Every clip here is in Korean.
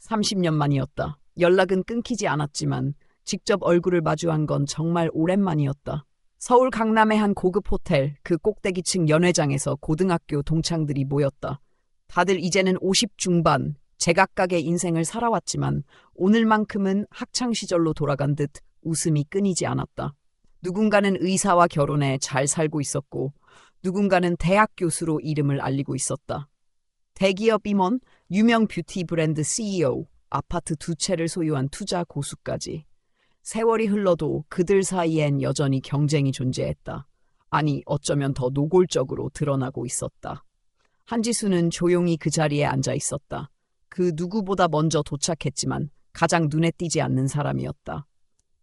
30년 만이었다. 연락은 끊기지 않았지만 직접 얼굴을 마주한 건 정말 오랜만이었다. 서울 강남의 한 고급 호텔 그 꼭대기층 연회장에서 고등학교 동창들이 모였다. 다들 이제는 50 중반, 제각각의 인생을 살아왔지만 오늘만큼은 학창시절로 돌아간 듯 웃음이 끊이지 않았다. 누군가는 의사와 결혼해 잘 살고 있었고 누군가는 대학 교수로 이름을 알리고 있었다. 대기업 임원, 유명 뷰티 브랜드 CEO, 아파트 2채를 소유한 투자 고수까지. 세월이 흘러도 그들 사이엔 여전히 경쟁이 존재했다. 아니, 어쩌면 더 노골적으로 드러나고 있었다. 한지수는 조용히 그 자리에 앉아 있었다. 그 누구보다 먼저 도착했지만 가장 눈에 띄지 않는 사람이었다.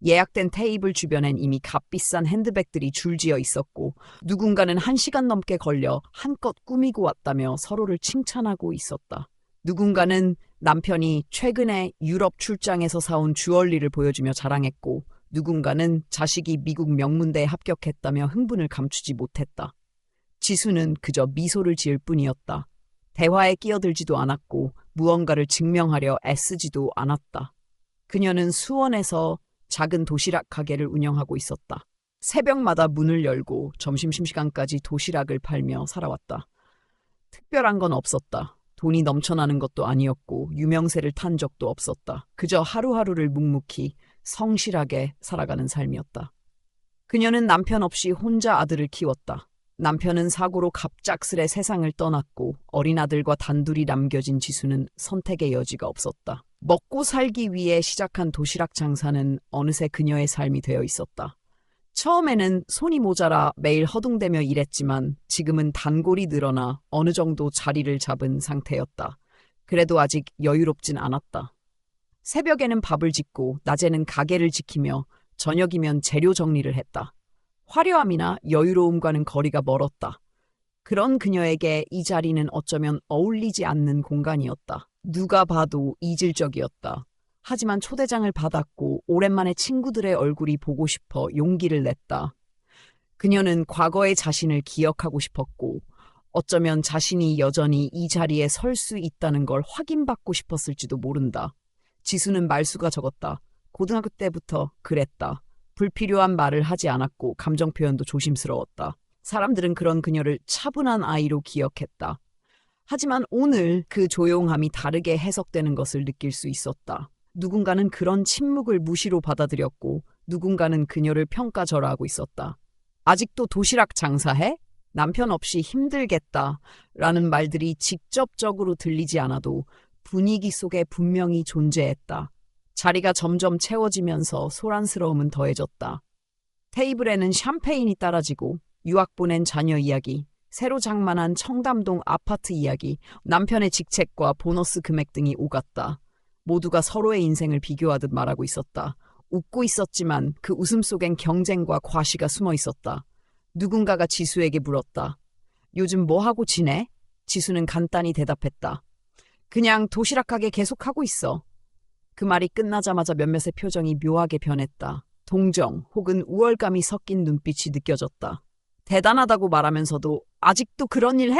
예약된 테이블 주변엔 이미 값비싼 핸드백들이 줄지어 있었고 누군가는 1시간 넘게 걸려 한껏 꾸미고 왔다며 서로를 칭찬하고 있었다. 누군가는 남편이 최근에 유럽 출장에서 사온 주얼리를 보여주며 자랑했고 누군가는 자식이 미국 명문대에 합격했다며 흥분을 감추지 못했다. 지수는 그저 미소를 지을 뿐이었다. 대화에 끼어들지도 않았고 무언가를 증명하려 애쓰지도 않았다. 그녀는 수원에서 작은 도시락 가게를 운영하고 있었다. 새벽마다 문을 열고 점심시간까지 도시락을 팔며 살아왔다. 특별한 건 없었다. 돈이 넘쳐나는 것도 아니었고 유명세를 탄 적도 없었다. 그저 하루하루를 묵묵히 성실하게 살아가는 삶이었다. 그녀는 남편 없이 혼자 아들을 키웠다. 남편은 사고로 갑작스레 세상을 떠났고 어린 아들과 단둘이 남겨진 지수는 선택의 여지가 없었다. 먹고 살기 위해 시작한 도시락 장사는 어느새 그녀의 삶이 되어 있었다. 처음에는 손이 모자라 매일 허둥대며 일했지만 지금은 단골이 늘어나 어느 정도 자리를 잡은 상태였다. 그래도 아직 여유롭진 않았다. 새벽에는 밥을 짓고 낮에는 가게를 지키며 저녁이면 재료 정리를 했다. 화려함이나 여유로움과는 거리가 멀었다. 그런 그녀에게 이 자리는 어쩌면 어울리지 않는 공간이었다. 누가 봐도 이질적이었다. 하지만 초대장을 받았고 오랜만에 친구들의 얼굴이 보고 싶어 용기를 냈다. 그녀는 과거의 자신을 기억하고 싶었고 어쩌면 자신이 여전히 이 자리에 설 수 있다는 걸 확인받고 싶었을지도 모른다. 지수는 말수가 적었다. 고등학교 때부터 그랬다. 불필요한 말을 하지 않았고 감정 표현도 조심스러웠다. 사람들은 그런 그녀를 차분한 아이로 기억했다. 하지만 오늘 그 조용함이 다르게 해석되는 것을 느낄 수 있었다. 누군가는 그런 침묵을 무시로 받아들였고 누군가는 그녀를 평가절하하고 있었다. 아직도 도시락 장사해? 남편 없이 힘들겠다 라는 말들이 직접적으로 들리지 않아도 분위기 속에 분명히 존재했다. 자리가 점점 채워지면서 소란스러움은 더해졌다. 테이블에는 샴페인이 따라지고 유학 보낸 자녀 이야기, 새로 장만한 청담동 아파트 이야기, 남편의 직책과 보너스 금액 등이 오갔다. 모두가 서로의 인생을 비교하듯 말하고 있었다. 웃고 있었지만 그 웃음 속엔 경쟁과 과시가 숨어 있었다. 누군가가 지수에게 물었다. 요즘 뭐 하고 지내? 지수는 간단히 대답했다. 그냥 도시락 가게 계속하고 있어. 그 말이 끝나자마자 몇몇의 표정이 묘하게 변했다. 동정 혹은 우월감이 섞인 눈빛이 느껴졌다. 대단하다고 말하면서도 아직도 그런 일 해?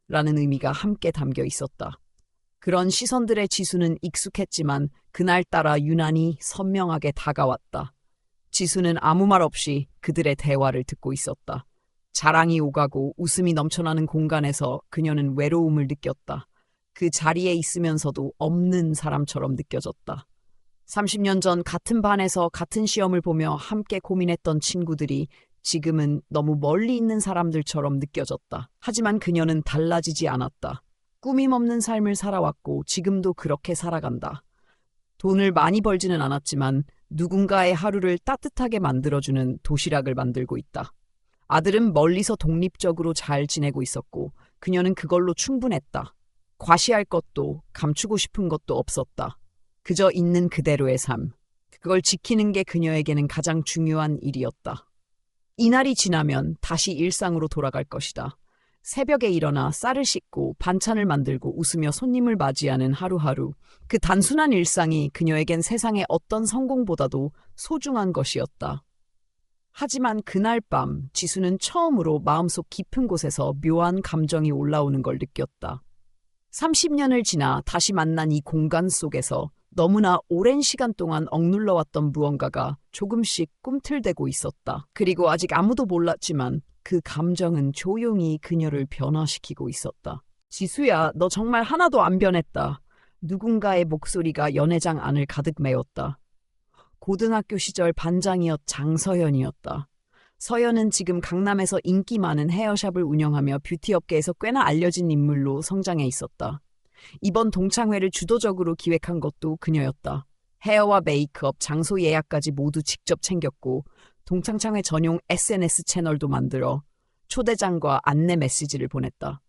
라는 의미가 함께 담겨 있었다. 그런 시선들의 지수는 익숙했지만 그날따라 유난히 선명하게 다가왔다. 지수는 아무 말 없이 그들의 대화를 듣고 있었다. 자랑이 오가고 웃음이 넘쳐나는 공간에서 그녀는 외로움을 느꼈다. 그 자리에 있으면서도 없는 사람처럼 느껴졌다. 30년 전 같은 반에서 같은 시험을 보며 함께 고민했던 친구들이 지금은 너무 멀리 있는 사람들처럼 느껴졌다. 하지만 그녀는 달라지지 않았다. 꾸밈 없는 삶을 살아왔고 지금도 그렇게 살아간다. 돈을 많이 벌지는 않았지만 누군가의 하루를 따뜻하게 만들어주는 도시락을 만들고 있다. 아들은 멀리서 독립적으로 잘 지내고 있었고 그녀는 그걸로 충분했다. 과시할 것도 감추고 싶은 것도 없었다. 그저 있는 그대로의 삶. 그걸 지키는 게 그녀에게는 가장 중요한 일이었다. 이날이 지나면 다시 일상으로 돌아갈 것이다. 새벽에 일어나 쌀을 씻고 반찬을 만들고 웃으며 손님을 맞이하는 하루하루. 그 단순한 일상이 그녀에겐 세상의 어떤 성공보다도 소중한 것이었다. 하지만 그날 밤 지수는 처음으로 마음속 깊은 곳에서 묘한 감정이 올라오는 걸 느꼈다. 30년을 지나 다시 만난 이 공간 속에서 너무나 오랜 시간 동안 억눌러왔던 무언가가 조금씩 꿈틀대고 있었다. 그리고 아직 아무도 몰랐지만 그 감정은 조용히 그녀를 변화시키고 있었다. 지수야, 너 정말 하나도 안 변했다. 누군가의 목소리가 연회장 안을 가득 메웠다. 고등학교 시절 반장이었 장서연이었다. 서연은 지금 강남에서 인기 많은 헤어샵을 운영하며 뷰티업계에서 꽤나 알려진 인물로 성장해 있었다. 이번 동창회를 주도적으로 기획한 것도 그녀였다. 헤어와 메이크업, 장소 예약까지 모두 직접 챙겼고 동창회 전용 SNS 채널도 만들어 초대장과 안내 메시지를 보냈다.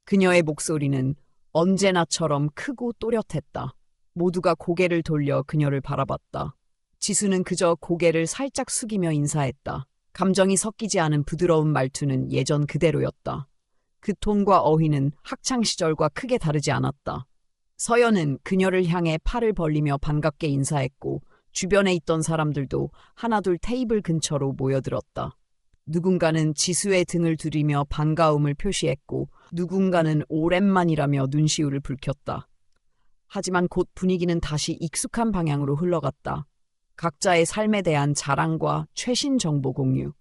그녀의 목소리는 언제나처럼 크고 또렷했다. 모두가 고개를 돌려 그녀를 바라봤다. 지수는 그저 고개를 살짝 숙이며 인사했다. 감정이 섞이지 않은 부드러운 말투는 예전 그대로였다. 그 톤과 어휘는 학창시절과 크게 다르지 않았다. 서연은 그녀를 향해 팔을 벌리며 반갑게 인사했고 주변에 있던 사람들도 하나둘 테이블 근처로 모여들었다. 누군가는 지수의 등을 두리며 반가움을 표시했고 누군가는 오랜만이라며 눈시울을 붉혔다. 하지만 곧 분위기는 다시 익숙한 방향으로 흘러갔다. 각자의 삶에 대한 자랑과 최신 정보 공유.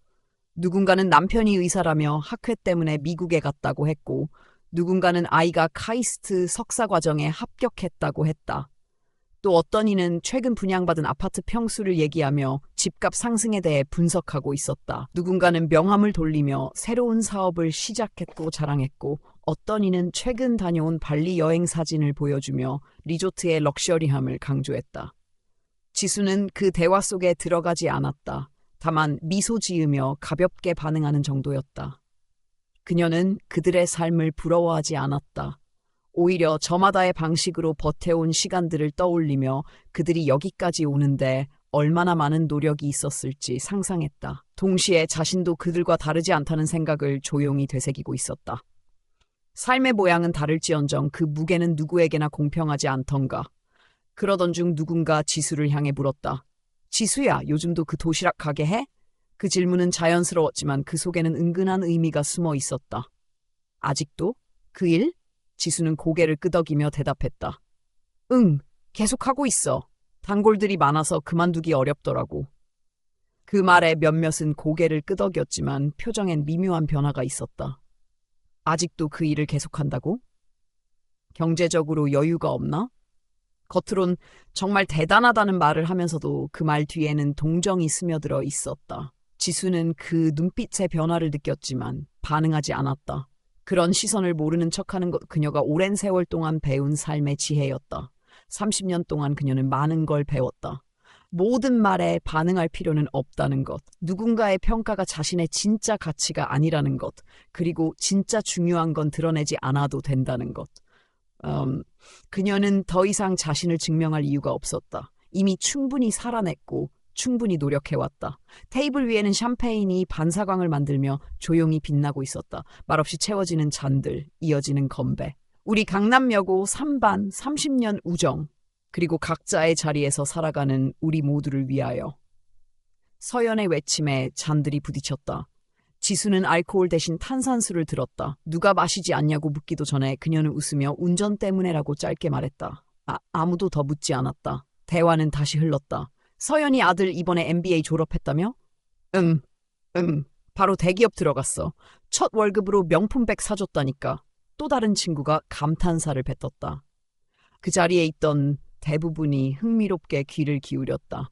누군가는 남편이 의사라며 학회 때문에 미국에 갔다고 했고 누군가는 아이가 카이스트 석사 과정에 합격했다고 했다. 또 어떤 이는 최근 분양받은 아파트 평수를 얘기하며 집값 상승에 대해 분석하고 있었다. 누군가는 명함을 돌리며 새로운 사업을 시작했고 자랑했고 어떤 이는 최근 다녀온 발리 여행 사진을 보여주며 리조트의 럭셔리함을 강조했다. 지수는 그 대화 속에 들어가지 않았다. 다만 미소 지으며 가볍게 반응하는 정도였다. 그녀는 그들의 삶을 부러워하지 않았다. 오히려 저마다의 방식으로 버텨온 시간들을 떠올리며 그들이 여기까지 오는데 얼마나 많은 노력이 있었을지 상상했다. 동시에 자신도 그들과 다르지 않다는 생각을 조용히 되새기고 있었다. 삶의 모양은 다를지언정 그 무게는 누구에게나 공평하지 않던가. 그러던 중 누군가 지수를 향해 물었다. 지수야, 요즘도 그 도시락 가게 해? 그 질문은 자연스러웠지만 그 속에는 은근한 의미가 숨어 있었다. 아직도? 그 일? 지수는 고개를 끄덕이며 대답했다. 응, 계속하고 있어. 단골들이 많아서 그만두기 어렵더라고. 그 말에 몇몇은 고개를 끄덕였지만 표정엔 미묘한 변화가 있었다. 아직도 그 일을 계속한다고? 경제적으로 여유가 없나? 겉으론 정말 대단하다는 말을 하면서도 그 말 뒤에는 동정이 스며들어 있었다. 지수는 그 눈빛의 변화를 느꼈지만 반응하지 않았다. 그런 시선을 모르는 척하는 것 그녀가 오랜 세월 동안 배운 삶의 지혜였다. 30년 동안 그녀는 많은 걸 배웠다. 모든 말에 반응할 필요는 없다는 것, 누군가의 평가가 자신의 진짜 가치가 아니라는 것, 그리고 진짜 중요한 건 드러내지 않아도 된다는 것. 그녀는 더 이상 자신을 증명할 이유가 없었다. 이미 충분히 살아냈고 충분히 노력해왔다. 테이블 위에는 샴페인이 반사광을 만들며 조용히 빛나고 있었다. 말없이 채워지는 잔들, 이어지는 건배. 우리 강남여고 3반 30년 우정, 그리고 각자의 자리에서 살아가는 우리 모두를 위하여. 서연의 외침에 잔들이 부딪혔다. 지수는 알코올 대신 탄산수를 들었다. 누가 마시지 않냐고 묻기도 전에 그녀는 웃으며 운전 때문에라고 짧게 말했다. 아무도 더 묻지 않았다. 대화는 다시 흘렀다. 서연이 아들 이번에 MBA 졸업했다며? 응. 바로 대기업 들어갔어. 첫 월급으로 명품백 사줬다니까. 또 다른 친구가 감탄사를 뱉었다. 그 자리에 있던 대부분이 흥미롭게 귀를 기울였다.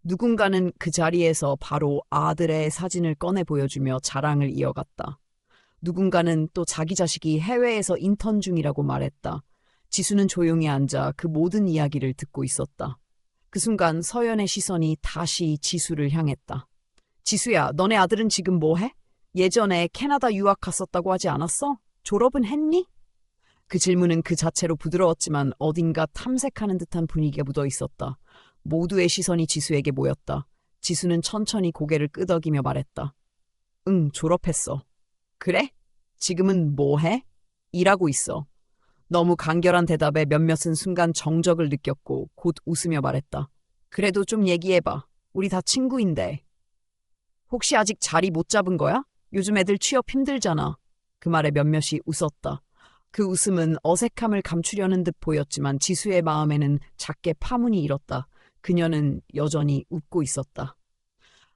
누군가는 그 자리에서 바로 아들의 사진을 꺼내 보여주며 자랑을 이어갔다. 누군가는 또 자기 자식이 해외에서 인턴 중이라고 말했다. 지수는 조용히 앉아 그 모든 이야기를 듣고 있었다. 그 순간 서연의 시선이 다시 지수를 향했다. 지수야, 너네 아들은 지금 뭐 해? 예전에 캐나다 유학 갔었다고 하지 않았어? 졸업은 했니? 그 질문은 그 자체로 부드러웠지만 어딘가 탐색하는 듯한 분위기가 묻어 있었다. 모두의 시선이 지수에게 모였다. 지수는 천천히 고개를 끄덕이며 말했다. 응, 졸업했어. 그래? 지금은 뭐 해? 일하고 있어. 너무 간결한 대답에 몇몇은 순간 정적을 느꼈고 곧 웃으며 말했다. 그래도 좀 얘기해봐. 우리 다 친구인데. 혹시 아직 자리 못 잡은 거야? 요즘 애들 취업 힘들잖아. 그 말에 몇몇이 웃었다. 그 웃음은 어색함을 감추려는 듯 보였지만 지수의 마음에는 작게 파문이 일었다. 그녀는 여전히 웃고 있었다.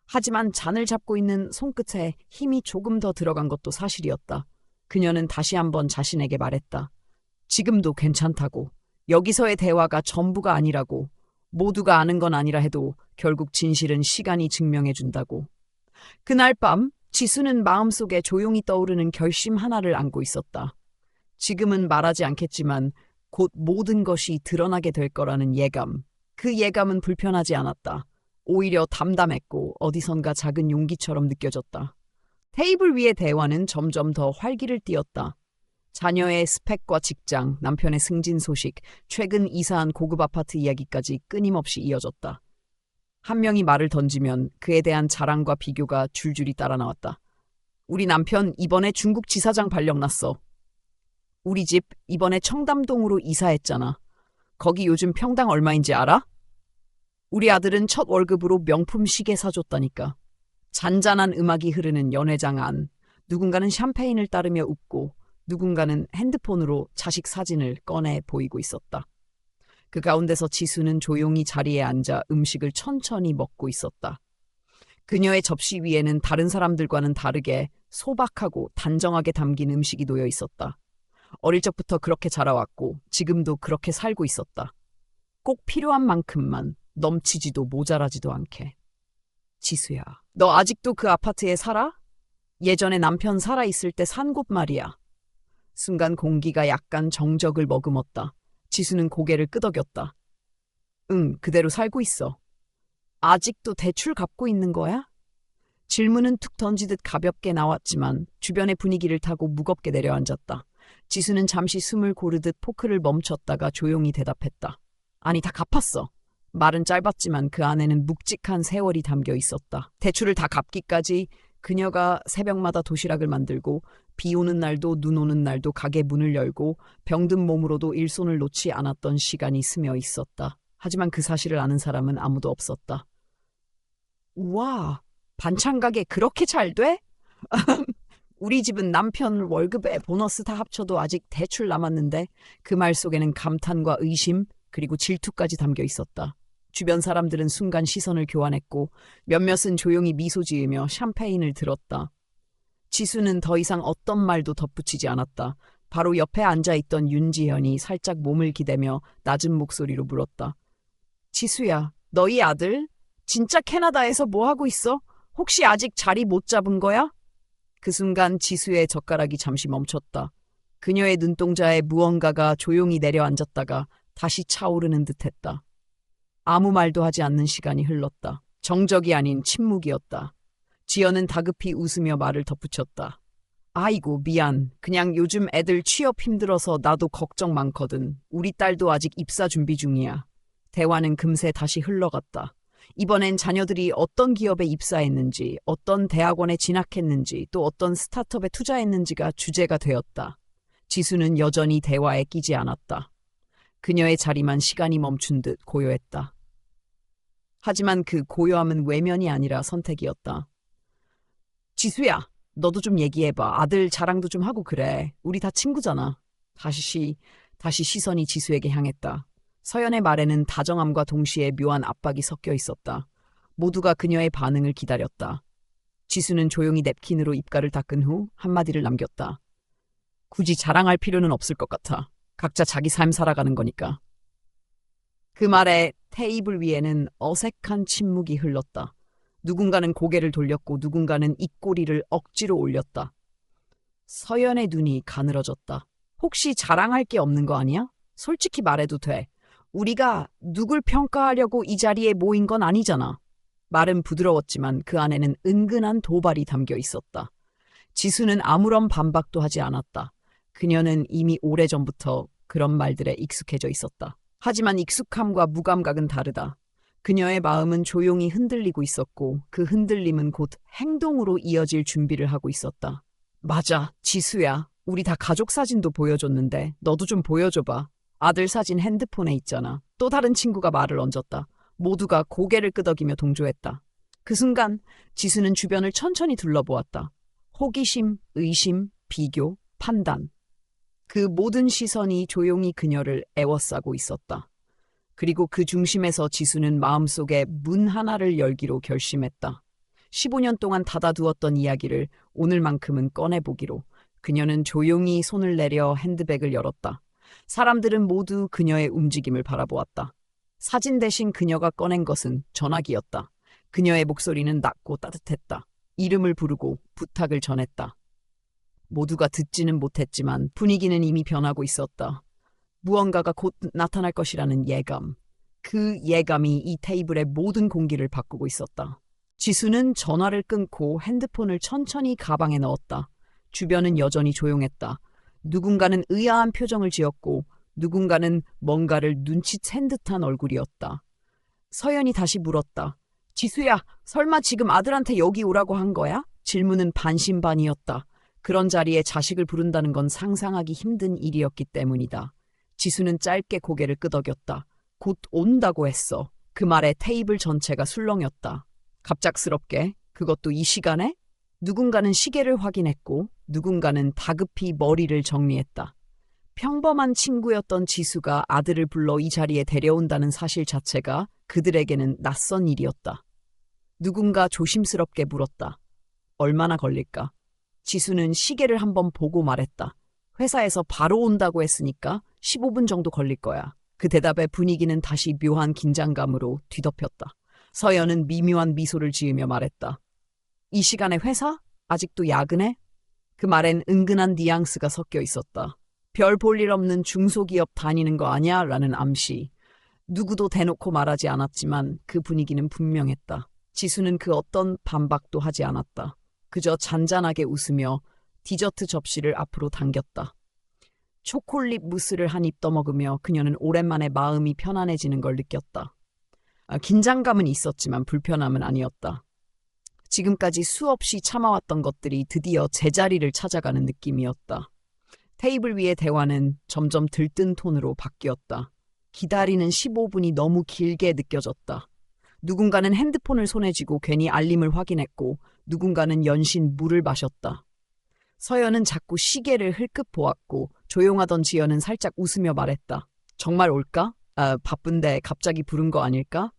하지만 잔을 잡고 있는 손끝에 힘이 조금 더 들어간 것도 사실이었다. 그녀는 다시 한번 자신에게 말했다. 지금도 괜찮다고. 여기서의 대화가 전부가 아니라고. 모두가 아는 건 아니라 해도 결국 진실은 시간이 증명해준다고. 그날 밤 지수는 마음속에 조용히 떠오르는 결심 하나를 안고 있었다. 지금은 말하지 않겠지만 곧 모든 것이 드러나게 될 거라는 예감. 그 예감은 불편하지 않았다. 오히려 담담했고 어디선가 작은 용기처럼 느껴졌다. 테이블 위의 대화는 점점 더 활기를 띠었다. 자녀의 스펙과 직장, 남편의 승진 소식, 최근 이사한 고급 아파트 이야기까지 끊임없이 이어졌다. 한 명이 말을 던지면 그에 대한 자랑과 비교가 줄줄이 따라 나왔다. 우리 남편 이번에 중국 지사장 발령 났어. 우리 집 이번에 청담동으로 이사했잖아. 거기 요즘 평당 얼마인지 알아? 우리 아들은 첫 월급으로 명품 시계 사줬다니까. 잔잔한 음악이 흐르는 연회장 안. 누군가는 샴페인을 따르며 웃고 누군가는 핸드폰으로 자식 사진을 꺼내 보이고 있었다. 그 가운데서 지수는 조용히 자리에 앉아 음식을 천천히 먹고 있었다. 그녀의 접시 위에는 다른 사람들과는 다르게 소박하고 단정하게 담긴 음식이 놓여 있었다. 어릴 적부터 그렇게 자라왔고 지금도 그렇게 살고 있었다. 꼭 필요한 만큼만, 넘치지도 모자라지도 않게. 지수야, 너 아직도 그 아파트에 살아? 예전에 남편 살아있을 때 산 곳 말이야. 순간 공기가 약간 정적을 머금었다. 지수는 고개를 끄덕였다. 응, 그대로 살고 있어. 아직도 대출 갚고 있는 거야? 질문은 툭 던지듯 가볍게 나왔지만 주변의 분위기를 타고 무겁게 내려앉았다. 지수는 잠시 숨을 고르듯 포크를 멈췄다가 조용히 대답했다. 아니, 다 갚았어. 말은 짧았지만 그 안에는 묵직한 세월이 담겨 있었다. 대출을 다 갚기까지 그녀가 새벽마다 도시락을 만들고 비 오는 날도 눈 오는 날도 가게 문을 열고 병든 몸으로도 일손을 놓지 않았던 시간이 스며 있었다. 하지만 그 사실을 아는 사람은 아무도 없었다. 우와, 반찬 가게 그렇게 잘 돼? 우리 집은 남편 월급에 보너스 다 합쳐도 아직 대출 남았는데 그 말 속에는 감탄과 의심 그리고 질투까지 담겨 있었다. 주변 사람들은 순간 시선을 교환했고 몇몇은 조용히 미소 지으며 샴페인을 들었다. 지수는 더 이상 어떤 말도 덧붙이지 않았다. 바로 옆에 앉아있던 윤지현이 살짝 몸을 기대며 낮은 목소리로 물었다. 지수야, 너희 아들? 진짜 캐나다에서 뭐 하고 있어? 혹시 아직 자리 못 잡은 거야? 그 순간 지수의 젓가락이 잠시 멈췄다. 그녀의 눈동자에 무언가가 조용히 내려앉았다가 다시 차오르는 듯했다. 아무 말도 하지 않는 시간이 흘렀다. 정적이 아닌 침묵이었다. 지연은 다급히 웃으며 말을 덧붙였다. 아이고, 미안. 그냥 요즘 애들 취업 힘들어서 나도 걱정 많거든. 우리 딸도 아직 입사 준비 중이야. 대화는 금세 다시 흘러갔다. 이번엔 자녀들이 어떤 기업에 입사했는지, 어떤 대학원에 진학했는지, 또 어떤 스타트업에 투자했는지가 주제가 되었다. 지수는 여전히 대화에 끼지 않았다. 그녀의 자리만 시간이 멈춘 듯 고요했다. 하지만 그 고요함은 외면이 아니라 선택이었다. 지수야, 너도 좀 얘기해봐. 아들 자랑도 좀 하고 그래. 우리 다 친구잖아. 다시 시선이 지수에게 향했다. 서연의 말에는 다정함과 동시에 묘한 압박이 섞여 있었다. 모두가 그녀의 반응을 기다렸다. 지수는 조용히 냅킨으로 입가를 닦은 후 한마디를 남겼다. 굳이 자랑할 필요는 없을 것 같아. 각자 자기 삶 살아가는 거니까. 그 말에 테이블 위에는 어색한 침묵이 흘렀다. 누군가는 고개를 돌렸고 누군가는 입꼬리를 억지로 올렸다. 서연의 눈이 가늘어졌다. 혹시 자랑할 게 없는 거 아니야? 솔직히 말해도 돼. 우리가 누굴 평가하려고 이 자리에 모인 건 아니잖아. 말은 부드러웠지만 그 안에는 은근한 도발이 담겨 있었다. 지수는 아무런 반박도 하지 않았다. 그녀는 이미 오래전부터 그런 말들에 익숙해져 있었다. 하지만 익숙함과 무감각은 다르다. 그녀의 마음은 조용히 흔들리고 있었고 그 흔들림은 곧 행동으로 이어질 준비를 하고 있었다. 맞아, 지수야. 우리 다 가족 사진도 보여줬는데 너도 좀 보여줘봐. 아들 사진 핸드폰에 있잖아. 또 다른 친구가 말을 얹었다. 모두가 고개를 끄덕이며 동조했다. 그 순간 지수는 주변을 천천히 둘러보았다. 호기심, 의심, 비교, 판단. 그 모든 시선이 조용히 그녀를 애워싸고 있었다. 그리고 그 중심에서 지수는 마음속에 문 하나를 열기로 결심했다. 15년 동안 닫아두었던 이야기를 오늘만큼은 꺼내보기로. 그녀는 조용히 손을 내려 핸드백을 열었다. 사람들은 모두 그녀의 움직임을 바라보았다. 사진 대신 그녀가 꺼낸 것은 전화기였다. 그녀의 목소리는 낮고 따뜻했다. 이름을 부르고 부탁을 전했다. 모두가 듣지는 못했지만 분위기는 이미 변하고 있었다. 무언가가 곧 나타날 것이라는 예감. 그 예감이 이 테이블의 모든 공기를 바꾸고 있었다. 지수는 전화를 끊고 핸드폰을 천천히 가방에 넣었다. 주변은 여전히 조용했다. 누군가는 의아한 표정을 지었고 누군가는 뭔가를 눈치챈 듯한 얼굴이었다. 서연이 다시 물었다. 지수야, 설마 지금 아들한테 여기 오라고 한 거야? 질문은 반신반의였다. 그런 자리에 자식을 부른다는 건 상상하기 힘든 일이었기 때문이다. 지수는 짧게 고개를 끄덕였다. 곧 온다고 했어. 그 말에 테이블 전체가 술렁였다. 갑작스럽게, 그것도 이 시간에? 누군가는 시계를 확인했고 누군가는 다급히 머리를 정리했다. 평범한 친구였던 지수가 아들을 불러 이 자리에 데려온다는 사실 자체가 그들에게는 낯선 일이었다. 누군가 조심스럽게 물었다. 얼마나 걸릴까? 지수는 시계를 한번 보고 말했다. 회사에서 바로 온다고 했으니까 15분 정도 걸릴 거야. 그 대답에 분위기는 다시 묘한 긴장감으로 뒤덮였다. 서연은 미묘한 미소를 지으며 말했다. 이 시간에 회사? 아직도 야근해? 그 말엔 은근한 뉘앙스가 섞여 있었다. 별 볼 일 없는 중소기업 다니는 거 아냐? 라는 암시. 누구도 대놓고 말하지 않았지만 그 분위기는 분명했다. 지수는 그 어떤 반박도 하지 않았다. 그저 잔잔하게 웃으며 디저트 접시를 앞으로 당겼다. 초콜릿 무스를 한 입 떠먹으며 그녀는 오랜만에 마음이 편안해지는 걸 느꼈다. 긴장감은 있었지만 불편함은 아니었다. 지금까지 수없이 참아왔던 것들이 드디어 제자리를 찾아가는 느낌이었다. 테이블 위의 대화는 점점 들뜬 톤으로 바뀌었다. 기다리는 15분이 너무 길게 느껴졌다. 누군가는 핸드폰을 손에 쥐고 괜히 알림을 확인했고 누군가는 연신 물을 마셨다. 서연은 자꾸 시계를 흘끗 보았고 조용하던 지연은 살짝 웃으며 말했다. 정말 올까? 바쁜데 갑자기 부른 거 아닐까?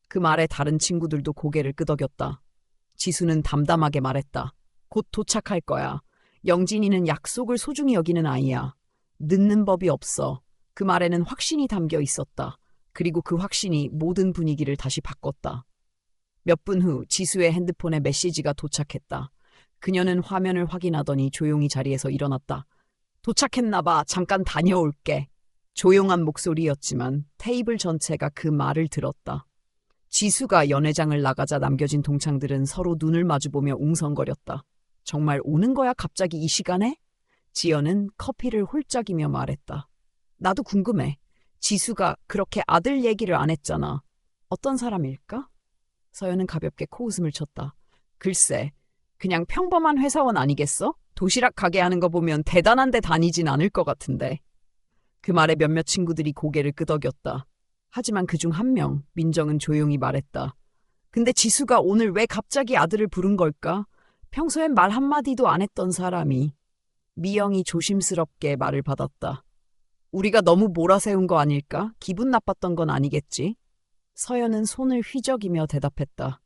그 말에 다른 친구들도 고개를 끄덕였다. 지수는 담담하게 말했다. 곧 도착할 거야. 영진이는 약속을 소중히 여기는 아이야. 늦는 법이 없어. 그 말에는 확신이 담겨 있었다. 그리고 그 확신이 모든 분위기를 다시 바꿨다. 몇 분 후 지수의 핸드폰에 메시지가 도착했다. 그녀는 화면을 확인하더니 조용히 자리에서 일어났다. 도착했나 봐. 잠깐 다녀올게. 조용한 목소리였지만 테이블 전체가 그 말을 들었다. 지수가 연회장을 나가자 남겨진 동창들은 서로 눈을 마주보며 웅성거렸다. 정말 오는 거야 갑자기 이 시간에? 지연은 커피를 홀짝이며 말했다. 나도 궁금해. 지수가 그렇게 아들 얘기를 안 했잖아. 어떤 사람일까? 서연은 가볍게 코웃음을 쳤다. 글쎄, 그냥 평범한 회사원 아니겠어? 도시락 가게 하는 거 보면 대단한 데 다니진 않을 것 같은데. 그 말에 몇몇 친구들이 고개를 끄덕였다. 하지만 그중 한 명, 민정은 조용히 말했다. 근데 지수가 오늘 왜 갑자기 아들을 부른 걸까? 평소엔 말 한마디도 안 했던 사람이. 미영이 조심스럽게 말을 받았다. 우리가 너무 몰아세운 거 아닐까? 기분 나빴던 건 아니겠지? 서연은 손을 휘저기며 대답했다.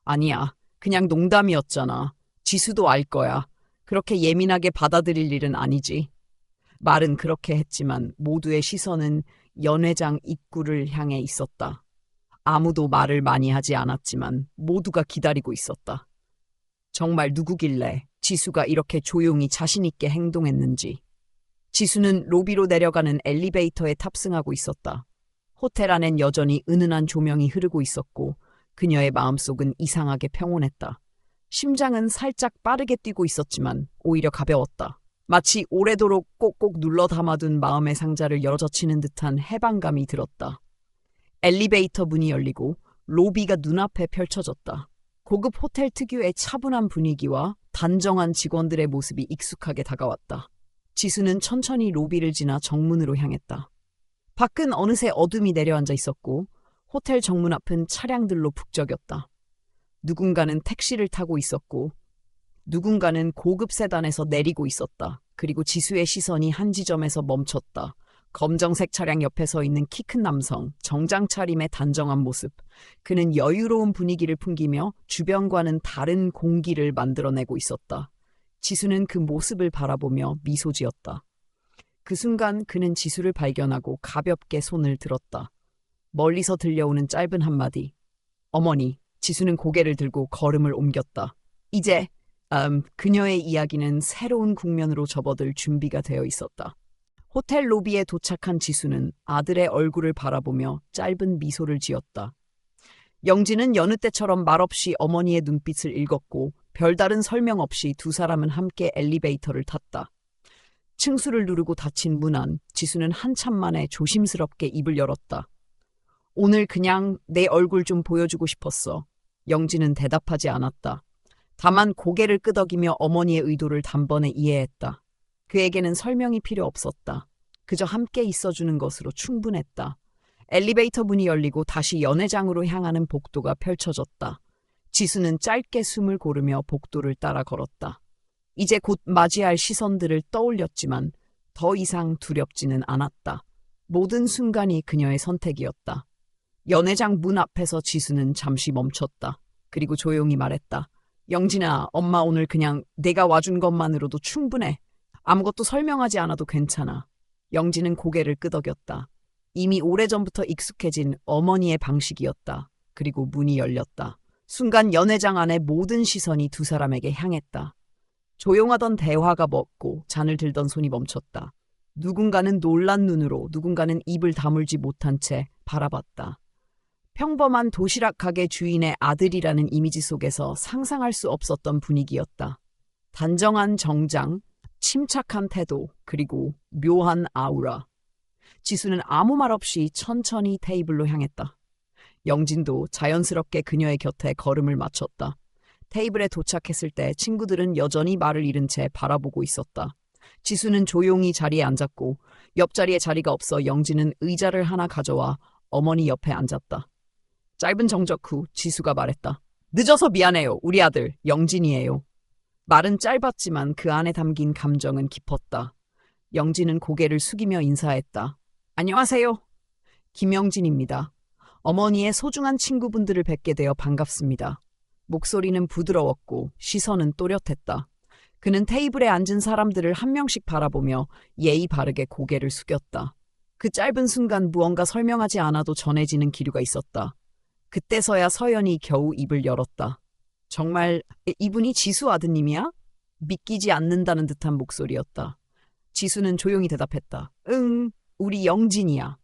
아니야. 그냥 농담이었잖아. 지수도 알 거야. 그렇게 예민하게 받아들일 일은 아니지. 말은 그렇게 했지만 모두의 시선은 연회장 입구를 향해 있었다. 아무도 말을 많이 하지 않았지만 모두가 기다리고 있었다. 정말 누구길래 지수가 이렇게 조용히 자신 있게 행동했는지. 지수는 로비로 내려가는 엘리베이터에 탑승하고 있었다. 호텔 안엔 여전히 은은한 조명이 흐르고 있었고 그녀의 마음속은 이상하게 평온했다. 심장은 살짝 빠르게 뛰고 있었지만 오히려 가벼웠다. 마치 오래도록 꼭꼭 눌러 담아둔 마음의 상자를 열어젖히는 듯한 해방감이 들었다. 엘리베이터 문이 열리고 로비가 눈앞에 펼쳐졌다. 고급 호텔 특유의 차분한 분위기와 단정한 직원들의 모습이 익숙하게 다가왔다. 지수는 천천히 로비를 지나 정문으로 향했다. 밖은 어느새 어둠이 내려앉아 있었고 호텔 정문 앞은 차량들로 북적였다. 누군가는 택시를 타고 있었고 누군가는 고급 세단에서 내리고 있었다. 그리고 지수의 시선이 한 지점에서 멈췄다. 검정색 차량 옆에 서 있는 키 큰 남성, 정장 차림의 단정한 모습. 그는 여유로운 분위기를 풍기며 주변과는 다른 공기를 만들어내고 있었다. 지수는 그 모습을 바라보며 미소 지었다. 그 순간 그는 지수를 발견하고 가볍게 손을 들었다. 멀리서 들려오는 짧은 한마디. 어머니. 지수는 고개를 들고 걸음을 옮겼다. 이제 그녀의 이야기는 새로운 국면으로 접어들 준비가 되어 있었다. 호텔 로비에 도착한 지수는 아들의 얼굴을 바라보며 짧은 미소를 지었다. 영진은 여느 때처럼 말없이 어머니의 눈빛을 읽었고 별다른 설명 없이 두 사람은 함께 엘리베이터를 탔다. 층수를 누르고 닫힌 문 안 지수는 한참 만에 조심스럽게 입을 열었다. 오늘 그냥 내 얼굴 좀 보여주고 싶었어. 영진은 대답하지 않았다. 다만 고개를 끄덕이며 어머니의 의도를 단번에 이해했다. 그에게는 설명이 필요 없었다. 그저 함께 있어주는 것으로 충분했다. 엘리베이터 문이 열리고 다시 연회장으로 향하는 복도가 펼쳐졌다. 지수는 짧게 숨을 고르며 복도를 따라 걸었다. 이제 곧 맞이할 시선들을 떠올렸지만 더 이상 두렵지는 않았다. 모든 순간이 그녀의 선택이었다. 연회장 문 앞에서 지수는 잠시 멈췄다. 그리고 조용히 말했다. 영진아, 엄마 오늘 그냥 내가 와준 것만으로도 충분해. 아무것도 설명하지 않아도 괜찮아. 영진은 고개를 끄덕였다. 이미 오래전부터 익숙해진 어머니의 방식이었다. 그리고 문이 열렸다. 순간 연회장 안의 모든 시선이 두 사람에게 향했다. 조용하던 대화가 멎고 잔을 들던 손이 멈췄다. 누군가는 놀란 눈으로, 누군가는 입을 다물지 못한 채 바라봤다. 평범한 도시락 가게 주인의 아들이라는 이미지 속에서 상상할 수 없었던 분위기였다. 단정한 정장, 침착한 태도, 그리고 묘한 아우라. 지수는 아무 말 없이 천천히 테이블로 향했다. 영진도 자연스럽게 그녀의 곁에 걸음을 맞췄다. 테이블에 도착했을 때 친구들은 여전히 말을 잃은 채 바라보고 있었다. 지수는 조용히 자리에 앉았고 옆자리에 자리가 없어 영진은 의자를 하나 가져와 어머니 옆에 앉았다. 짧은 정적 후 지수가 말했다. 늦어서 미안해요. 우리 아들 영진이에요. 말은 짧았지만 그 안에 담긴 감정은 깊었다. 영진은 고개를 숙이며 인사했다. 안녕하세요. 김영진입니다. 어머니의 소중한 친구분들을 뵙게 되어 반갑습니다. 목소리는 부드러웠고 시선은 또렷했다. 그는 테이블에 앉은 사람들을 한 명씩 바라보며 예의 바르게 고개를 숙였다. 그 짧은 순간 무언가 설명하지 않아도 전해지는 기류가 있었다. 그때서야 서연이 겨우 입을 열었다. 정말 이분이 지수 아드님이야? 믿기지 않는다는 듯한 목소리였다. 지수는 조용히 대답했다. 응, 우리 영진이야.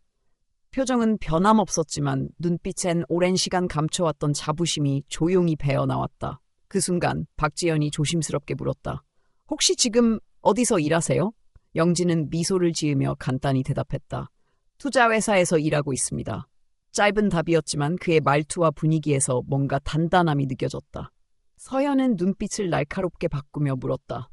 표정은 변함없었지만 눈빛엔 오랜 시간 감춰왔던 자부심이 조용히 배어나왔다. 그 순간 박지연이 조심스럽게 물었다. 혹시 지금 어디서 일하세요? 영진은 미소를 지으며 간단히 대답했다. 투자회사에서 일하고 있습니다. 짧은 답이었지만 그의 말투와 분위기에서 뭔가 단단함이 느껴졌다. 서연은 눈빛을 날카롭게 바꾸며 물었다.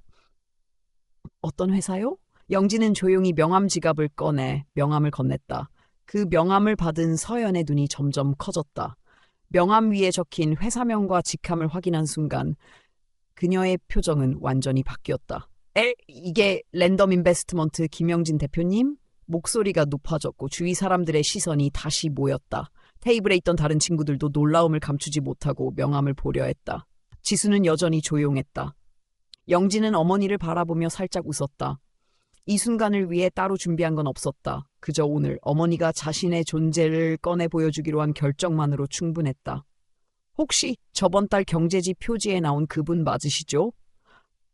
어떤 회사요? 영진은 조용히 명함 지갑을 꺼내 명함을 건넸다. 그 명함을 받은 서연의 눈이 점점 커졌다. 명함 위에 적힌 회사명과 직함을 확인한 순간 그녀의 표정은 완전히 바뀌었다. 이게 랜덤 인베스트먼트 김영진 대표님? 목소리가 높아졌고 주위 사람들의 시선이 다시 모였다. 테이블에 있던 다른 친구들도 놀라움을 감추지 못하고 명함을 보려 했다. 지수는 여전히 조용했다. 영진은 어머니를 바라보며 살짝 웃었다. 이 순간을 위해 따로 준비한 건 없었다. 그저 오늘 어머니가 자신의 존재를 꺼내 보여주기로 한 결정만으로 충분했다. 혹시 저번 달 경제지 표지에 나온 그분 맞으시죠?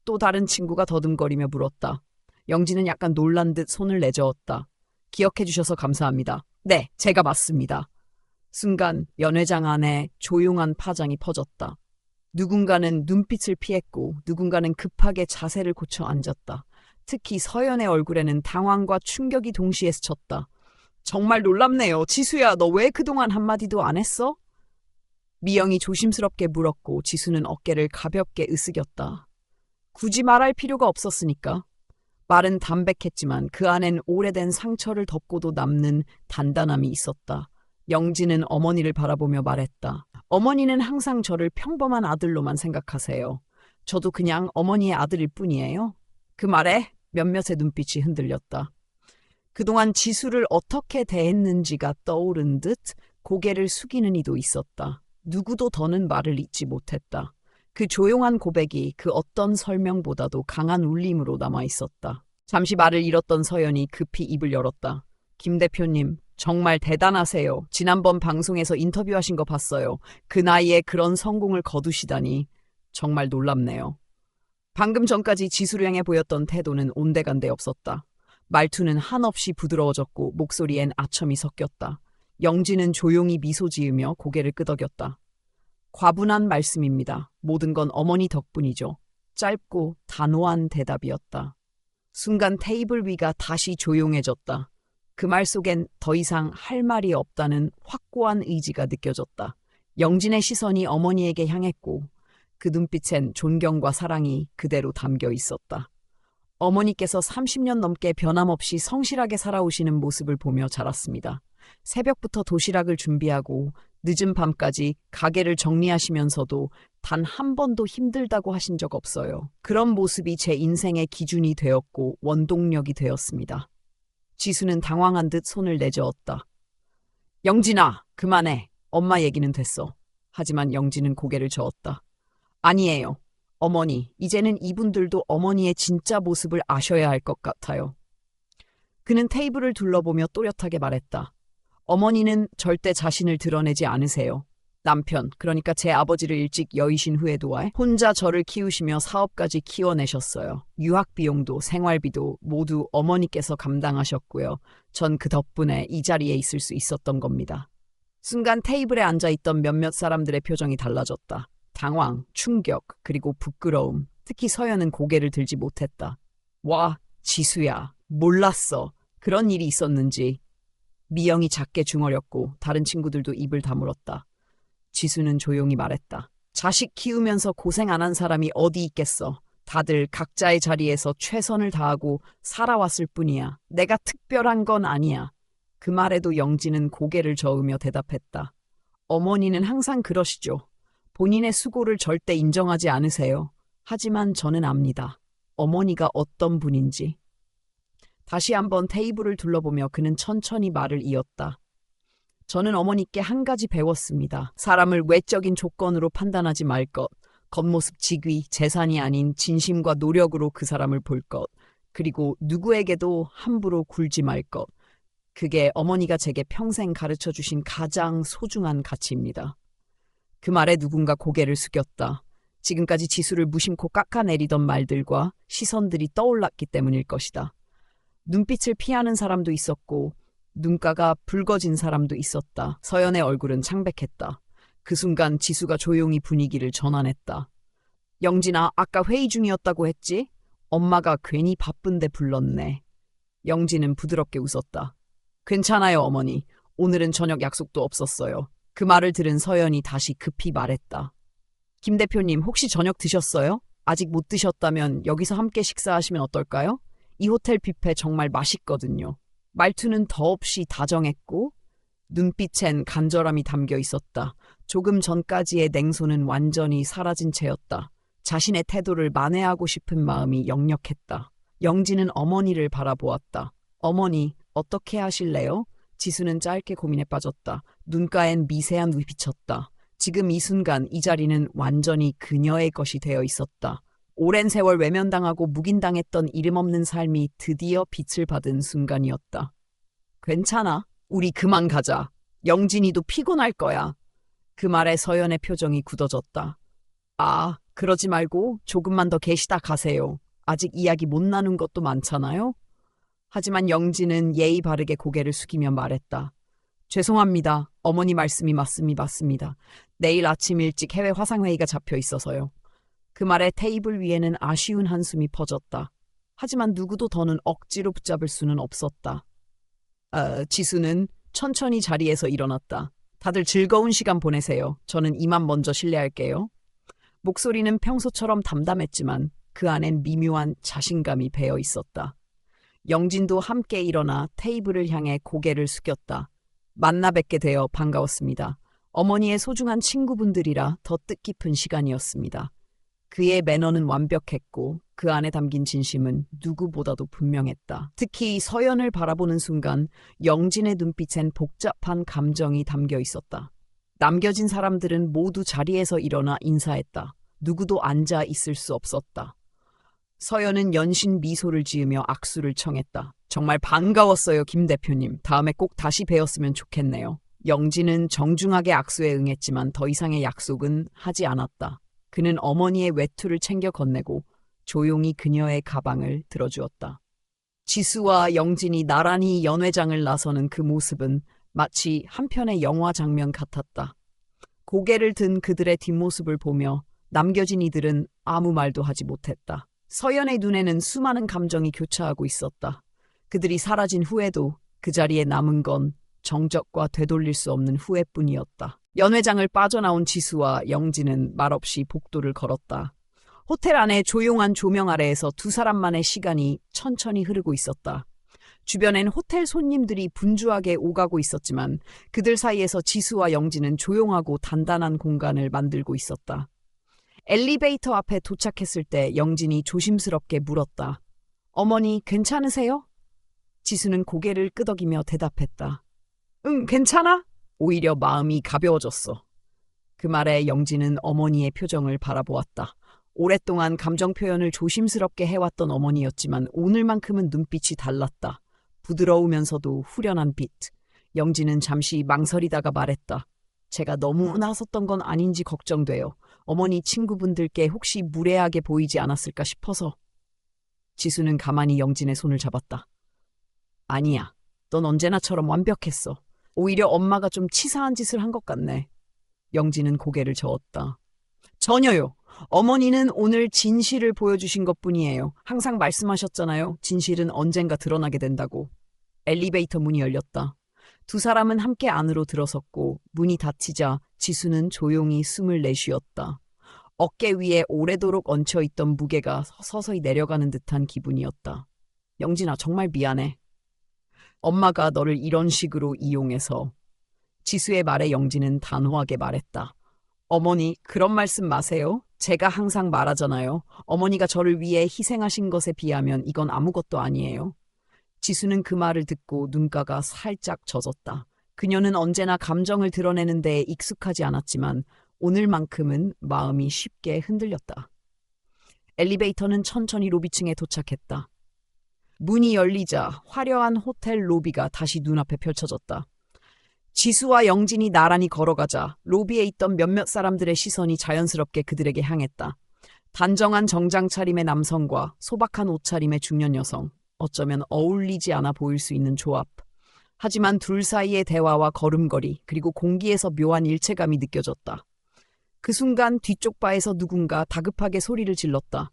또 다른 친구가 더듬거리며 물었다. 영진은 약간 놀란 듯 손을 내저었다. 기억해 주셔서 감사합니다. 네, 제가 맞습니다. 순간 연회장 안에 조용한 파장이 퍼졌다. 누군가는 눈빛을 피했고 누군가는 급하게 자세를 고쳐 앉았다. 특히 서연의 얼굴에는 당황과 충격이 동시에 스쳤다. 정말 놀랍네요. 지수야, 너 왜 그동안 한마디도 안 했어? 미영이 조심스럽게 물었고 지수는 어깨를 가볍게 으스겼다. 굳이 말할 필요가 없었으니까. 말은 담백했지만 그 안엔 오래된 상처를 덮고도 남는 단단함이 있었다. 영진은 어머니를 바라보며 말했다. 어머니는 항상 저를 평범한 아들로만 생각하세요. 저도 그냥 어머니의 아들일 뿐이에요. 그 말에 몇몇의 눈빛이 흔들렸다. 그동안 지수를 어떻게 대했는지가 떠오른 듯 고개를 숙이는 이도 있었다. 누구도 더는 말을 잇지 못했다. 그 조용한 고백이 그 어떤 설명보다도 강한 울림으로 남아 있었다. 잠시 말을 잃었던 서연이 급히 입을 열었다. 김 대표님, 정말 대단하세요. 지난번 방송에서 인터뷰하신 거 봤어요. 그 나이에 그런 성공을 거두시다니 정말 놀랍네요. 방금 전까지 지수를 향해 보였던 태도는 온데간데 없었다. 말투는 한없이 부드러워졌고 목소리엔 아첨이 섞였다. 영진은 조용히 미소 지으며 고개를 끄덕였다. 과분한 말씀입니다. 모든 건 어머니 덕분이죠. 짧고 단호한 대답이었다. 순간 테이블 위가 다시 조용해졌다. 그 말 속엔 더 이상 할 말이 없다는 확고한 의지가 느껴졌다. 영진의 시선이 어머니에게 향했고 그 눈빛엔 존경과 사랑이 그대로 담겨 있었다. 어머니께서 30년 넘게 변함없이 성실하게 살아오시는 모습을 보며 자랐습니다. 새벽부터 도시락을 준비하고 늦은 밤까지 가게를 정리하시면서도 단 한 번도 힘들다고 하신 적 없어요. 그런 모습이 제 인생의 기준이 되었고 원동력이 되었습니다. 지수는 당황한 듯 손을 내저었다. 영진아, 그만해. 엄마 얘기는 됐어. 하지만 영진은 고개를 저었다. 아니에요. 어머니, 이제는 이분들도 어머니의 진짜 모습을 아셔야 할 것 같아요. 그는 테이블을 둘러보며 또렷하게 말했다. 어머니는 절대 자신을 드러내지 않으세요. 남편, 그러니까 제 아버지를 일찍 여의신 후에도 혼자 저를 키우시며 사업까지 키워내셨어요. 유학 비용도 생활비도 모두 어머니께서 감당하셨고요. 전 그 덕분에 이 자리에 있을 수 있었던 겁니다. 순간 테이블에 앉아있던 몇몇 사람들의 표정이 달라졌다. 당황, 충격, 그리고 부끄러움. 특히 서연은 고개를 들지 못했다. 와, 지수야, 몰랐어. 그런 일이 있었는지. 미영이 작게 중얼였고 다른 친구들도 입을 다물었다. 지수는 조용히 말했다. 자식 키우면서 고생 안 한 사람이 어디 있겠어. 다들 각자의 자리에서 최선을 다하고 살아왔을 뿐이야. 내가 특별한 건 아니야. 그 말에도 영진은 고개를 저으며 대답했다. 어머니는 항상 그러시죠. 본인의 수고를 절대 인정하지 않으세요. 하지만 저는 압니다. 어머니가 어떤 분인지. 다시 한번 테이블을 둘러보며 그는 천천히 말을 이었다. 저는 어머니께 한 가지 배웠습니다. 사람을 외적인 조건으로 판단하지 말 것. 겉모습 직위, 재산이 아닌 진심과 노력으로 그 사람을 볼 것. 그리고 누구에게도 함부로 굴지 말 것. 그게 어머니가 제게 평생 가르쳐 주신 가장 소중한 가치입니다. 그 말에 누군가 고개를 숙였다. 지금까지 지수를 무심코 깎아내리던 말들과 시선들이 떠올랐기 때문일 것이다. 눈빛을 피하는 사람도 있었고 눈가가 붉어진 사람도 있었다. 서연의 얼굴은 창백했다. 그 순간 지수가 조용히 분위기를 전환했다. 영진아, 아까 회의 중이었다고 했지? 엄마가 괜히 바쁜데 불렀네. 영진은 부드럽게 웃었다. 괜찮아요, 어머니. 오늘은 저녁 약속도 없었어요. 그 말을 들은 서연이 다시 급히 말했다. 김 대표님, 혹시 저녁 드셨어요? 아직 못 드셨다면 여기서 함께 식사하시면 어떨까요? 이 호텔 뷔페 정말 맛있거든요. 말투는 더없이 다정했고 눈빛엔 간절함이 담겨 있었다. 조금 전까지의 냉소는 완전히 사라진 채였다. 자신의 태도를 만회하고 싶은 마음이 역력했다. 영진은 어머니를 바라보았다. 어머니, 어떻게 하실래요? 지수는 짧게 고민에 빠졌다. 눈가엔 미세한 눈이 비쳤다. 지금 이 순간 이 자리는 완전히 그녀의 것이 되어 있었다. 오랜 세월 외면당하고 묵인당했던 이름 없는 삶이 드디어 빛을 받은 순간이었다. 괜찮아. 우리 그만 가자. 영진이도 피곤할 거야. 그 말에 서연의 표정이 굳어졌다. 아, 그러지 말고 조금만 더 계시다 가세요. 아직 이야기 못 나눈 것도 많잖아요. 하지만 영진은 예의 바르게 고개를 숙이며 말했다. 죄송합니다. 어머니 말씀이 맞습니다. 내일 아침 일찍 해외 화상회의가 잡혀 있어서요. 그 말에 테이블 위에는 아쉬운 한숨이 퍼졌다. 하지만 누구도 더는 억지로 붙잡을 수는 없었다. 지수는 천천히 자리에서 일어났다. 다들 즐거운 시간 보내세요. 저는 이만 먼저 실례할게요. 목소리는 평소처럼 담담했지만 그 안엔 미묘한 자신감이 배어 있었다. 영진도 함께 일어나 테이블을 향해 고개를 숙였다. 만나 뵙게 되어 반가웠습니다. 어머니의 소중한 친구분들이라 더 뜻깊은 시간이었습니다. 그의 매너는 완벽했고 그 안에 담긴 진심은 누구보다도 분명했다. 특히 서연을 바라보는 순간 영진의 눈빛엔 복잡한 감정이 담겨 있었다. 남겨진 사람들은 모두 자리에서 일어나 인사했다. 누구도 앉아 있을 수 없었다. 서연은 연신 미소를 지으며 악수를 청했다. 정말 반가웠어요, 김 대표님. 다음에 꼭 다시 뵈었으면 좋겠네요. 영진은 정중하게 악수에 응했지만 더 이상의 약속은 하지 않았다. 그는 어머니의 외투를 챙겨 건네고 조용히 그녀의 가방을 들어주었다. 지수와 영진이 나란히 연회장을 나서는 그 모습은 마치 한 편의 영화 장면 같았다. 고개를 든 그들의 뒷모습을 보며 남겨진 이들은 아무 말도 하지 못했다. 서연의 눈에는 수많은 감정이 교차하고 있었다. 그들이 사라진 후에도 그 자리에 남은 건 정적과 되돌릴 수 없는 후회뿐이었다. 연회장을 빠져나온 지수와 영진은 말없이 복도를 걸었다. 호텔 안에 조용한 조명 아래에서 두 사람만의 시간이 천천히 흐르고 있었다. 주변엔 호텔 손님들이 분주하게 오가고 있었지만 그들 사이에서 지수와 영진은 조용하고 단단한 공간을 만들고 있었다. 엘리베이터 앞에 도착했을 때 영진이 조심스럽게 물었다. 어머니, 괜찮으세요? 지수는 고개를 끄덕이며 대답했다. 응, 괜찮아? 오히려 마음이 가벼워졌어. 그 말에 영진은 어머니의 표정을 바라보았다. 오랫동안 감정 표현을 조심스럽게 해왔던 어머니였지만 오늘만큼은 눈빛이 달랐다. 부드러우면서도 후련한 빛. 영진은 잠시 망설이다가 말했다. 제가 너무 나섰던 건 아닌지 걱정돼요. 어머니 친구분들께 혹시 무례하게 보이지 않았을까 싶어서. 지수는 가만히 영진의 손을 잡았다. 아니야. 넌 언제나처럼 완벽했어. 오히려 엄마가 좀 치사한 짓을 한 것 같네. 영진은 고개를 저었다. 전혀요. 어머니는 오늘 진실을 보여주신 것뿐이에요. 항상 말씀하셨잖아요. 진실은 언젠가 드러나게 된다고. 엘리베이터 문이 열렸다. 두 사람은 함께 안으로 들어섰고 문이 닫히자 지수는 조용히 숨을 내쉬었다. 어깨 위에 오래도록 얹혀있던 무게가 서서히 내려가는 듯한 기분이었다. 영진아, 정말 미안해. 엄마가 너를 이런 식으로 이용해서. 지수의 말에 영진은 단호하게 말했다. 어머니, 그런 말씀 마세요. 제가 항상 말하잖아요. 어머니가 저를 위해 희생하신 것에 비하면 이건 아무것도 아니에요. 지수는 그 말을 듣고 눈가가 살짝 젖었다. 그녀는 언제나 감정을 드러내는 데에 익숙하지 않았지만 오늘만큼은 마음이 쉽게 흔들렸다. 엘리베이터는 천천히 로비층에 도착했다. 문이 열리자 화려한 호텔 로비가 다시 눈앞에 펼쳐졌다. 지수와 영진이 나란히 걸어가자 로비에 있던 몇몇 사람들의 시선이 자연스럽게 그들에게 향했다. 단정한 정장 차림의 남성과 소박한 옷차림의 중년 여성. 어쩌면 어울리지 않아 보일 수 있는 조합. 하지만 둘 사이의 대화와 걸음걸이 그리고 공기에서 묘한 일체감이 느껴졌다. 그 순간 뒤쪽 바에서 누군가 다급하게 소리를 질렀다.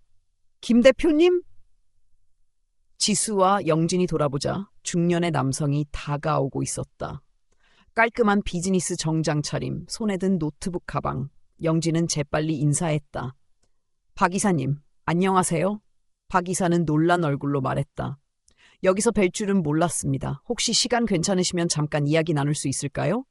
김 대표님? 지수와 영진이 돌아보자 중년의 남성이 다가오고 있었다. 깔끔한 비즈니스 정장 차림, 손에 든 노트북 가방. 영진은 재빨리 인사했다. 박 이사님, 안녕하세요? 박 이사는 놀란 얼굴로 말했다. 여기서 뵐 줄은 몰랐습니다. 혹시 시간 괜찮으시면 잠깐 이야기 나눌 수 있을까요?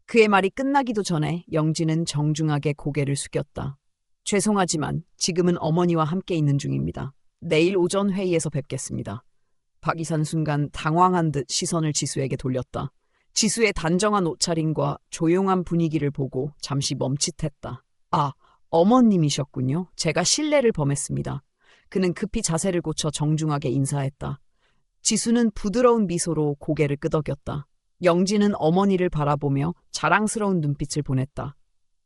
그의 말이 끝나기도 전에 영진은 정중하게 고개를 숙였다. 죄송하지만 지금은 어머니와 함께 있는 중입니다. 내일 오전 회의에서 뵙겠습니다. 박 이사는 순간 당황한 듯 시선을 지수에게 돌렸다. 지수의 단정한 옷차림과 조용한 분위기를 보고 잠시 멈칫했다. 아, 어머님이셨군요. 제가 실례를 범했습니다. 그는 급히 자세를 고쳐 정중하게 인사했다. 지수는 부드러운 미소로 고개를 끄덕였다. 영진은 어머니를 바라보며 자랑스러운 눈빛을 보냈다.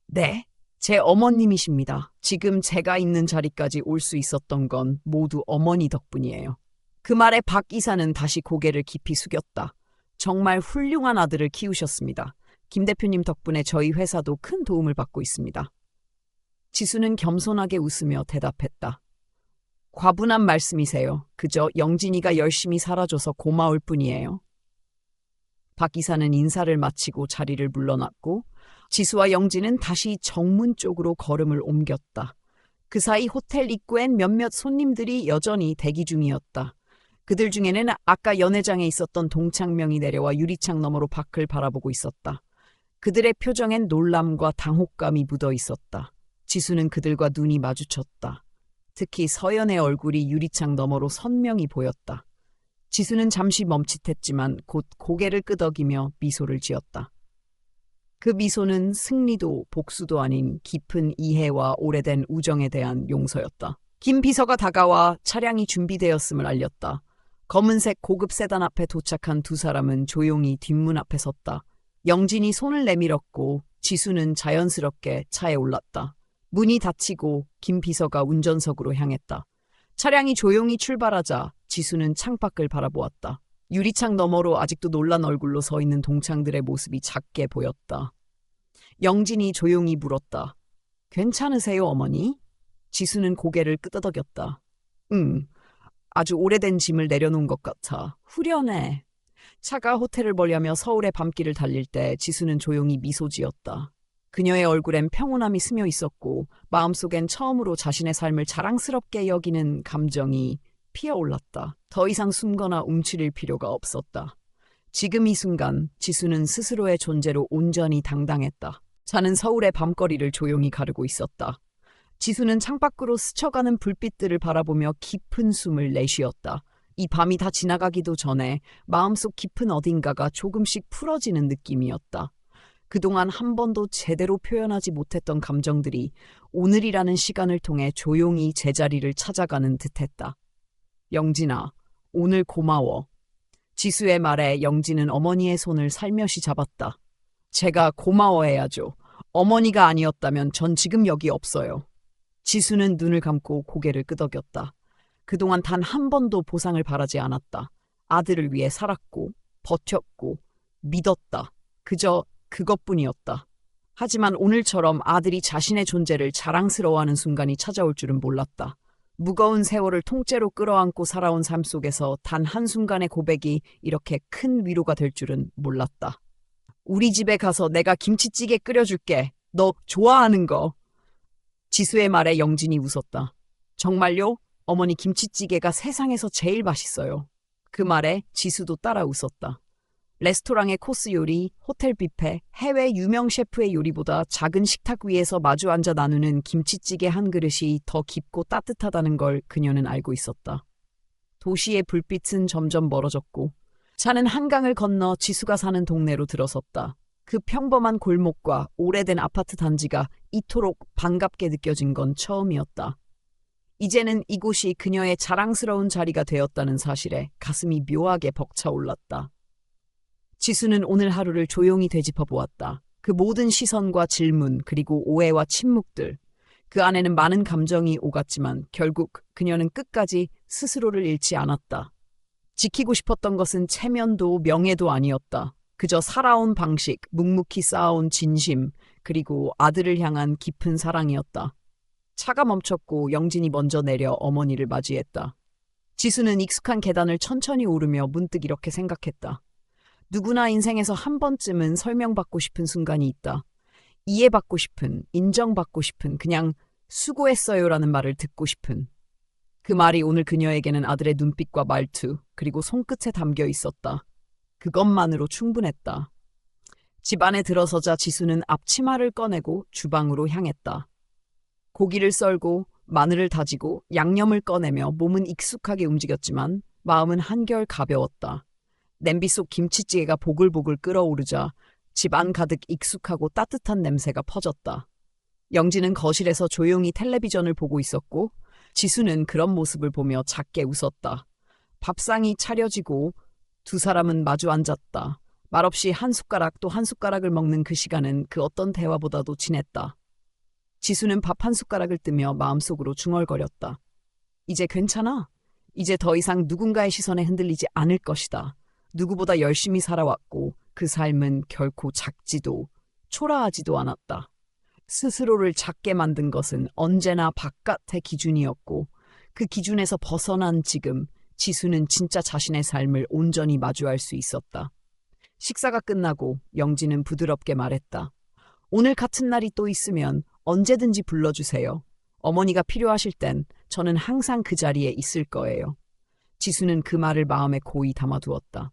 네, 제 어머님이십니다. 지금 제가 있는 자리까지 올 수 있었던 건 모두 어머니 덕분이에요. 그 말에 박 이사는 다시 고개를 깊이 숙였다. 정말 훌륭한 아들을 키우셨습니다. 김 대표님 덕분에 저희 회사도 큰 도움을 받고 있습니다. 지수는 겸손하게 웃으며 대답했다. 과분한 말씀이세요. 그저 영진이가 열심히 살아줘서 고마울 뿐이에요. 박 이사는 인사를 마치고 자리를 물러났고 지수와 영진은 다시 정문 쪽으로 걸음을 옮겼다. 그 사이 호텔 입구엔 몇몇 손님들이 여전히 대기 중이었다. 그들 중에는 아까 연회장에 있었던 동창명이 내려와 유리창 너머로 밖을 바라보고 있었다. 그들의 표정엔 놀람과 당혹감이 묻어 있었다. 지수는 그들과 눈이 마주쳤다. 특히 서연의 얼굴이 유리창 너머로 선명히 보였다. 지수는 잠시 멈칫했지만 곧 고개를 끄덕이며 미소를 지었다. 그 미소는 승리도 복수도 아닌 깊은 이해와 오래된 우정에 대한 용서였다. 김 비서가 다가와 차량이 준비되었음을 알렸다. 검은색 고급 세단 앞에 도착한 두 사람은 조용히 뒷문 앞에 섰다. 영진이 손을 내밀었고 지수는 자연스럽게 차에 올랐다. 문이 닫히고 김 비서가 운전석으로 향했다. 차량이 조용히 출발하자 지수는 창밖을 바라보았다. 유리창 너머로 아직도 놀란 얼굴로 서 있는 동창들의 모습이 작게 보였다. 영진이 조용히 물었다. 괜찮으세요, 어머니? 지수는 고개를 끄덕였다. 응, 아주 오래된 짐을 내려놓은 것 같아. 후련해. 차가 호텔을 벌려며 서울의 밤길을 달릴 때 지수는 조용히 미소 지었다. 그녀의 얼굴엔 평온함이 스며 있었고 마음속엔 처음으로 자신의 삶을 자랑스럽게 여기는 감정이 피어올랐다. 더 이상 숨거나 움츠릴 필요가 없었다. 지금 이 순간 지수는 스스로의 존재로 온전히 당당했다. 차는 서울의 밤거리를 조용히 가르고 있었다. 지수는 창밖으로 스쳐가는 불빛들을 바라보며 깊은 숨을 내쉬었다. 이 밤이 다 지나가기도 전에 마음속 깊은 어딘가가 조금씩 풀어지는 느낌이었다. 그동안 한 번도 제대로 표현하지 못했던 감정들이 오늘이라는 시간을 통해 조용히 제자리를 찾아가는 듯했다. 영진아, 오늘 고마워. 지수의 말에 영진은 어머니의 손을 살며시 잡았다. 제가 고마워해야죠. 어머니가 아니었다면 전 지금 여기 없어요. 지수는 눈을 감고 고개를 끄덕였다. 그동안 단 한 번도 보상을 바라지 않았다. 아들을 위해 살았고, 버텼고, 믿었다. 그저 그것뿐이었다. 하지만 오늘처럼 아들이 자신의 존재를 자랑스러워하는 순간이 찾아올 줄은 몰랐다. 무거운 세월을 통째로 끌어안고 살아온 삶 속에서 단 한순간의 고백이 이렇게 큰 위로가 될 줄은 몰랐다. 우리 집에 가서 내가 김치찌개 끓여줄게. 너 좋아하는 거. 지수의 말에 영진이 웃었다. 정말요? 어머니 김치찌개가 세상에서 제일 맛있어요. 그 말에 지수도 따라 웃었다. 레스토랑의 코스 요리, 호텔 뷔페, 해외 유명 셰프의 요리보다 작은 식탁 위에서 마주 앉아 나누는 김치찌개 한 그릇이 더 깊고 따뜻하다는 걸 그녀는 알고 있었다. 도시의 불빛은 점점 멀어졌고 차는 한강을 건너 지수가 사는 동네로 들어섰다. 그 평범한 골목과 오래된 아파트 단지가 이토록 반갑게 느껴진 건 처음이었다. 이제는 이곳이 그녀의 자랑스러운 자리가 되었다는 사실에 가슴이 묘하게 벅차올랐다. 지수는 오늘 하루를 조용히 되짚어 보았다. 그 모든 시선과 질문 그리고 오해와 침묵들. 그 안에는 많은 감정이 오갔지만 결국 그녀는 끝까지 스스로를 잃지 않았다. 지키고 싶었던 것은 체면도 명예도 아니었다. 그저 살아온 방식, 묵묵히 쌓아온 진심, 그리고 아들을 향한 깊은 사랑이었다. 차가 멈췄고 영진이 먼저 내려 어머니를 맞이했다. 지수는 익숙한 계단을 천천히 오르며 문득 이렇게 생각했다. 누구나 인생에서 한 번쯤은 설명받고 싶은 순간이 있다. 이해받고 싶은, 인정받고 싶은, 그냥 수고했어요라는 말을 듣고 싶은. 그 말이 오늘 그녀에게는 아들의 눈빛과 말투, 그리고 손끝에 담겨 있었다. 그것만으로 충분했다. 집 안에 들어서자 지수는 앞치마를 꺼내고 주방으로 향했다. 고기를 썰고 마늘을 다지고 양념을 꺼내며 몸은 익숙하게 움직였지만 마음은 한결 가벼웠다. 냄비 속 김치찌개가 보글보글 끓어오르자 집 안 가득 익숙하고 따뜻한 냄새가 퍼졌다. 영진은 거실에서 조용히 텔레비전을 보고 있었고 지수는 그런 모습을 보며 작게 웃었다. 밥상이 차려지고 두 사람은 마주 앉았다. 말없이 한 숟가락 또 한 숟가락을 먹는 그 시간은 그 어떤 대화보다도 진했다. 지수는 밥 한 숟가락을 뜨며 마음속으로 중얼거렸다. 이제 괜찮아. 이제 더 이상 누군가의 시선에 흔들리지 않을 것이다. 누구보다 열심히 살아왔고 그 삶은 결코 작지도 초라하지도 않았다. 스스로를 작게 만든 것은 언제나 바깥의 기준이었고 그 기준에서 벗어난 지금 지수는 진짜 자신의 삶을 온전히 마주할 수 있었다. 식사가 끝나고 영진은 부드럽게 말했다. 오늘 같은 날이 또 있으면 언제든지 불러주세요. 어머니가 필요하실 땐 저는 항상 그 자리에 있을 거예요. 지수는 그 말을 마음에 고이 담아두었다.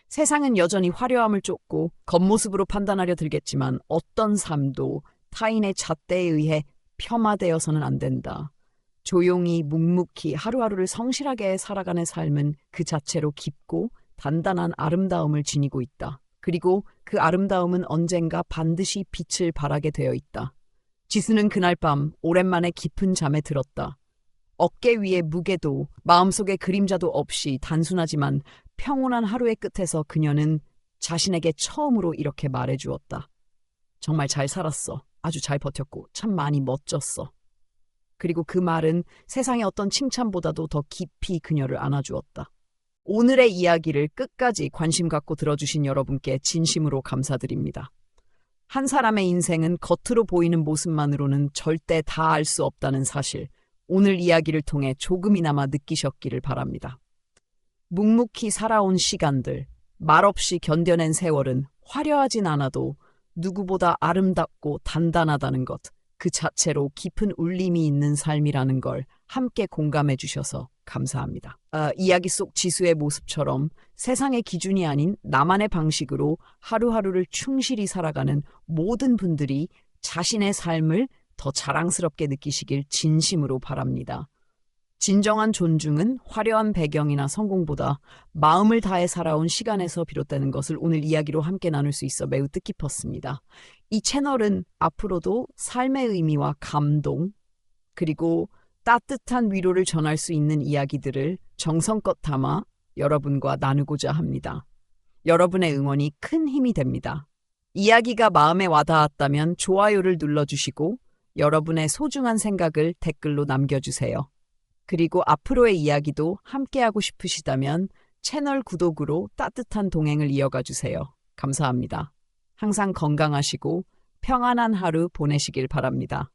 세상은 여전히 화려함을 쫓고 겉모습으로 판단하려 들겠지만 어떤 삶도 타인의 잣대에 의해 폄하되어서는 안 된다. 조용히 묵묵히 하루하루를 성실하게 살아가는 삶은 그 자체로 깊고 단단한 아름다움을 지니고 있다. 그리고 그 아름다움은 언젠가 반드시 빛을 발하게 되어 있다. 지수는 그날 밤 오랜만에 깊은 잠에 들었다. 어깨 위에 무게도 마음속에 그림자도 없이 단순하지만 평온한 하루의 끝에서 그녀는 자신에게 처음으로 이렇게 말해주었다. 정말 잘 살았어. 아주 잘 버텼고 참 많이 멋졌어. 그리고 그 말은 세상의 어떤 칭찬보다도 더 깊이 그녀를 안아주었다. 오늘의 이야기를 끝까지 관심 갖고 들어주신 여러분께 진심으로 감사드립니다. 한 사람의 인생은 겉으로 보이는 모습만으로는 절대 다 알 수 없다는 사실, 오늘 이야기를 통해 조금이나마 느끼셨기를 바랍니다. 묵묵히 살아온 시간들, 말없이 견뎌낸 세월은 화려하진 않아도 누구보다 아름답고 단단하다는 것, 그 자체로 깊은 울림이 있는 삶이라는 걸 함께 공감해 주셔서 감사합니다. 이야기 속 지수의 모습처럼 세상의 기준이 아닌 나만의 방식으로 하루하루를 충실히 살아가는 모든 분들이 자신의 삶을 더 자랑스럽게 느끼시길 진심으로 바랍니다. 진정한 존중은 화려한 배경이나 성공보다 마음을 다해 살아온 시간에서 비롯되는 것을 오늘 이야기로 함께 나눌 수 있어 매우 뜻깊었습니다. 이 채널은 앞으로도 삶의 의미와 감동, 그리고 따뜻한 위로를 전할 수 있는 이야기들을 정성껏 담아 여러분과 나누고자 합니다. 여러분의 응원이 큰 힘이 됩니다. 이야기가 마음에 와닿았다면 좋아요를 눌러주시고 여러분의 소중한 생각을 댓글로 남겨주세요. 그리고 앞으로의 이야기도 함께하고 싶으시다면 채널 구독으로 따뜻한 동행을 이어가 주세요. 감사합니다. 항상 건강하시고 평안한 하루 보내시길 바랍니다.